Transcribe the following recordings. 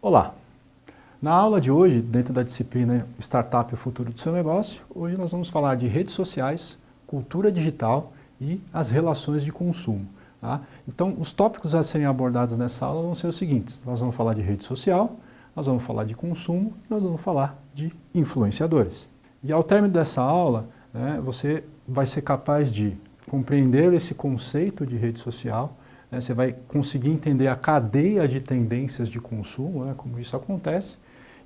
Olá! Na aula de hoje, dentro da disciplina Startup e o Futuro do Seu Negócio, hoje nós vamos falar de redes sociais, cultura digital e as relações de consumo. Tá? Então, os tópicos a serem abordados nessa aula vão ser os seguintes. Nós vamos falar de rede social, nós vamos falar de consumo, nós vamos falar de influenciadores. E ao término dessa aula, você vai ser capaz de compreender esse conceito de rede social, você vai conseguir entender a cadeia de tendências de consumo, como isso acontece,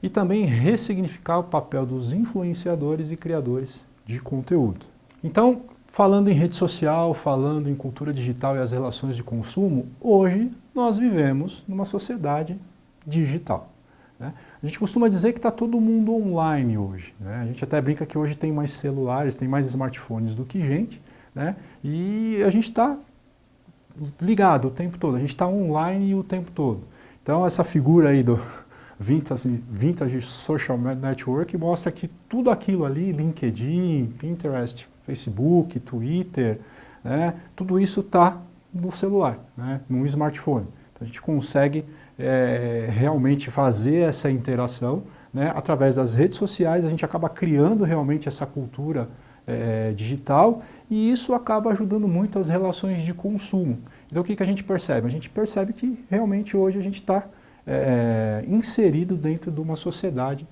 e também ressignificar o papel dos influenciadores e criadores de conteúdo. Então, falando em rede social, falando em cultura digital e as relações de consumo, hoje nós vivemos numa sociedade digital. A gente costuma dizer que está todo mundo online hoje. A gente até brinca que hoje tem mais celulares, tem mais smartphones do que gente, e a gente está ligado o tempo todo, a gente está online o tempo todo. Então essa figura aí do vintage social network mostra que tudo aquilo ali, LinkedIn, Pinterest, Facebook, Twitter, tudo isso está no celular, no smartphone. Então a gente consegue realmente fazer essa interação, através das redes sociais, a gente acaba criando realmente essa cultura digital, e isso acaba ajudando muito as relações de consumo. Então o que a gente percebe? A gente percebe que realmente hoje a gente está inserido dentro de uma sociedade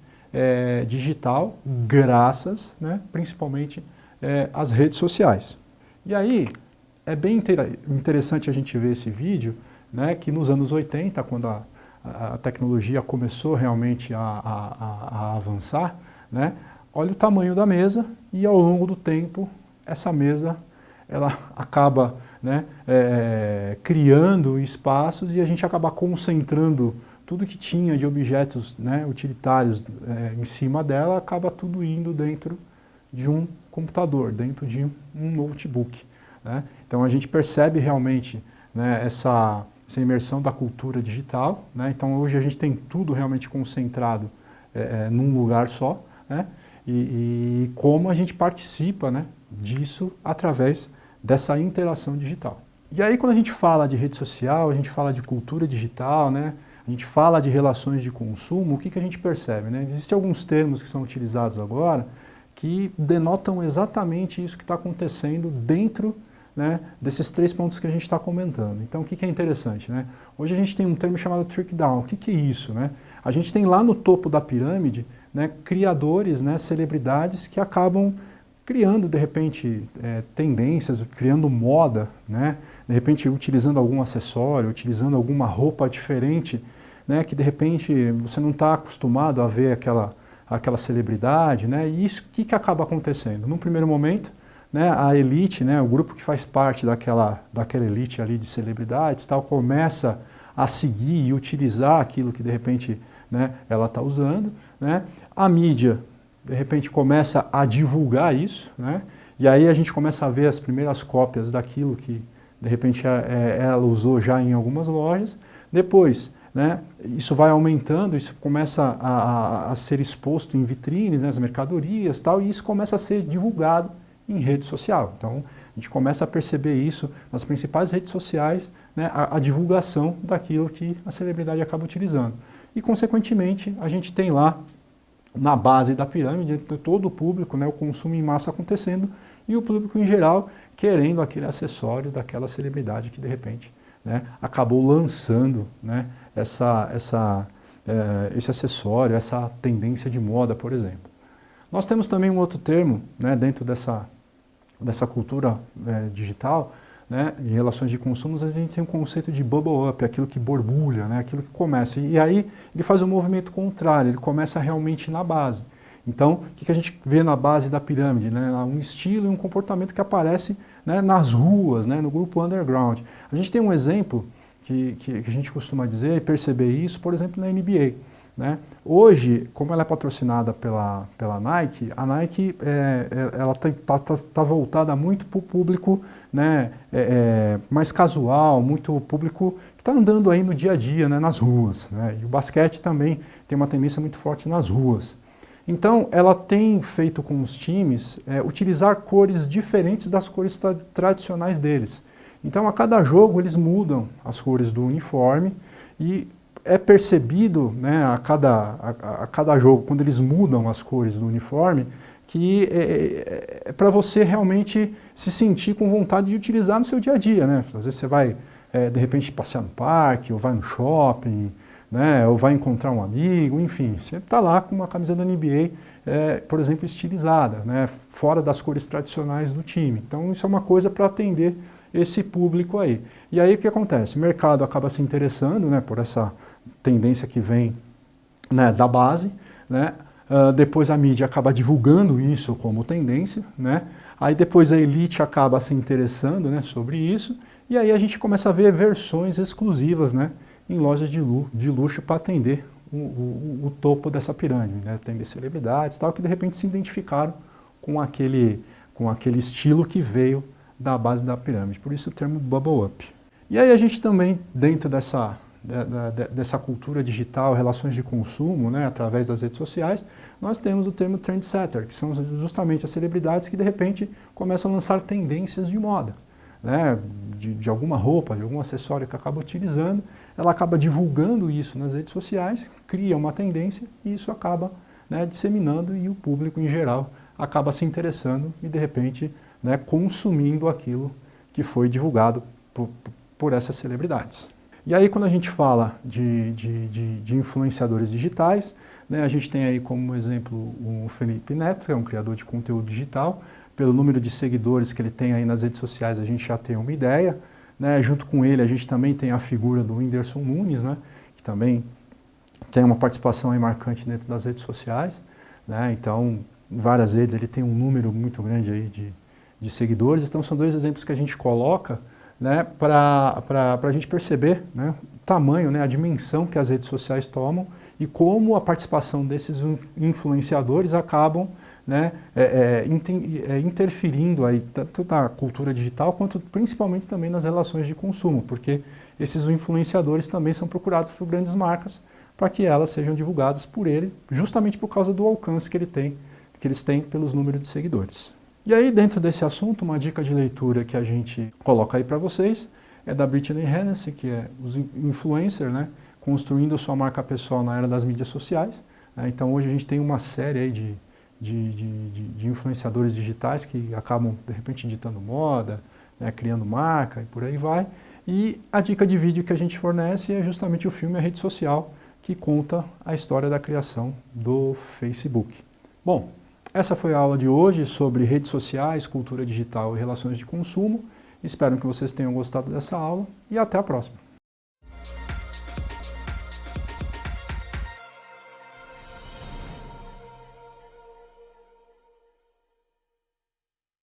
digital, graças principalmente às redes sociais. E aí é bem interessante a gente ver esse vídeo, que nos anos 80, quando a tecnologia começou realmente a avançar, olha o tamanho da mesa e ao longo do tempo essa mesa ela acaba criando espaços e a gente acaba concentrando tudo que tinha de objetos utilitários em cima dela, acaba tudo indo dentro de um computador, dentro de um notebook. Então a gente percebe realmente essa imersão da cultura digital. Então hoje a gente tem tudo realmente concentrado num lugar só, e como a gente participa disso através dessa interação digital. E aí quando a gente fala de rede social, a gente fala de cultura digital, a gente fala de relações de consumo, o que a gente percebe? Existem alguns termos que são utilizados agora que denotam exatamente isso que está acontecendo dentro desses três pontos que a gente está comentando. Então o que é interessante? Hoje a gente tem um termo chamado trickle down. O que é isso? A gente tem lá no topo da pirâmide criadores, celebridades que acabam criando, de repente, tendências, criando moda, de repente utilizando algum acessório, utilizando alguma roupa diferente, que de repente você não está acostumado a ver aquela celebridade, e isso, o que acaba acontecendo? Num primeiro momento, a elite, o grupo que faz parte daquela elite ali de celebridades, começa a seguir e utilizar aquilo que de repente ela está usando, a mídia de repente começa a divulgar isso, e aí a gente começa a ver as primeiras cópias daquilo que de repente ela usou já em algumas lojas. Depois, isso vai aumentando, isso começa a ser exposto em vitrines, as mercadorias, e isso começa a ser divulgado em rede social. Então a gente começa a perceber isso nas principais redes sociais, a divulgação daquilo que a celebridade acaba utilizando. E consequentemente a gente tem lá na base da pirâmide todo o público, o consumo em massa acontecendo e o público em geral querendo aquele acessório daquela celebridade que de repente acabou lançando esse acessório, essa tendência de moda, por exemplo. Nós temos também um outro termo dentro dessa cultura digital, em relações de consumos, a gente tem um conceito de bubble up, aquilo que borbulha, aquilo que começa. E aí ele faz um movimento contrário, ele começa realmente na base. Então, o que a gente vê na base da pirâmide? Um estilo e um comportamento que aparece nas ruas, no grupo underground. A gente tem um exemplo que a gente costuma dizer e perceber isso, por exemplo, na NBA. Hoje, como ela é patrocinada pela Nike, a Nike ela tá voltada muito para o público mais casual, muito público que está andando aí no dia a dia, nas ruas. E o basquete também tem uma tendência muito forte nas ruas. Então, ela tem feito com os times utilizar cores diferentes das cores tradicionais deles. Então, a cada jogo, eles mudam as cores do uniforme e é percebido, né, a cada jogo, quando eles mudam as cores do uniforme, que é para você realmente se sentir com vontade de utilizar no seu dia a dia, né? Às vezes você vai, de repente, passear no parque, ou vai no shopping, né, ou vai encontrar um amigo, enfim, você está lá com uma camisa da NBA, por exemplo, estilizada, né, fora das cores tradicionais do time. Então isso é uma coisa para atender esse público aí. E aí o que acontece? O mercado acaba se interessando, né, por essa tendência que vem, né, da base, né, depois a mídia acaba divulgando isso como tendência, né, aí depois a elite acaba se interessando, né, sobre isso, e aí a gente começa a ver versões exclusivas, né, em lojas de luxo para atender o topo dessa pirâmide, né, atender celebridades, tal, que de repente se identificaram com aquele estilo que veio da base da pirâmide, por isso o termo bubble up. E aí a gente também, dentro dessa cultura digital, relações de consumo, né, através das redes sociais, nós temos o termo trendsetter, que são justamente as celebridades que de repente começam a lançar tendências de moda, né, de alguma roupa, de algum acessório que acaba utilizando, ela acaba divulgando isso nas redes sociais, cria uma tendência e isso acaba, né, disseminando e o público em geral acaba se interessando e de repente, né, consumindo aquilo que foi divulgado por essas celebridades. E aí quando a gente fala de influenciadores digitais, né, a gente tem aí como exemplo o Felipe Neto, que é um criador de conteúdo digital. Pelo número de seguidores que ele tem aí nas redes sociais, a gente já tem uma ideia, né? Junto com ele a gente também tem a figura do Whindersson Nunes, né, que também tem uma participação aí marcante dentro das redes sociais, né? Então, em várias redes ele tem um número muito grande aí de seguidores. Então são dois exemplos que a gente coloca, né, para a gente perceber, né, o tamanho, né, a dimensão que as redes sociais tomam e como a participação desses influenciadores acabam, né, interferindo aí, tanto na cultura digital quanto principalmente também nas relações de consumo, porque esses influenciadores também são procurados por grandes marcas para que elas sejam divulgadas por ele, justamente por causa do alcance que eles têm pelos números de seguidores. E aí, dentro desse assunto, uma dica de leitura que a gente coloca aí para vocês é da Brittany Hennessy, que é os influencer, né, construindo a sua marca pessoal na era das mídias sociais, né? Então hoje a gente tem uma série aí de influenciadores digitais que acabam, de repente, ditando moda, né, criando marca e por aí vai. E a dica de vídeo que a gente fornece é justamente o filme A Rede Social, que conta a história da criação do Facebook. Bom, essa foi a aula de hoje sobre redes sociais, cultura digital e relações de consumo. Espero que vocês tenham gostado dessa aula e até a próxima.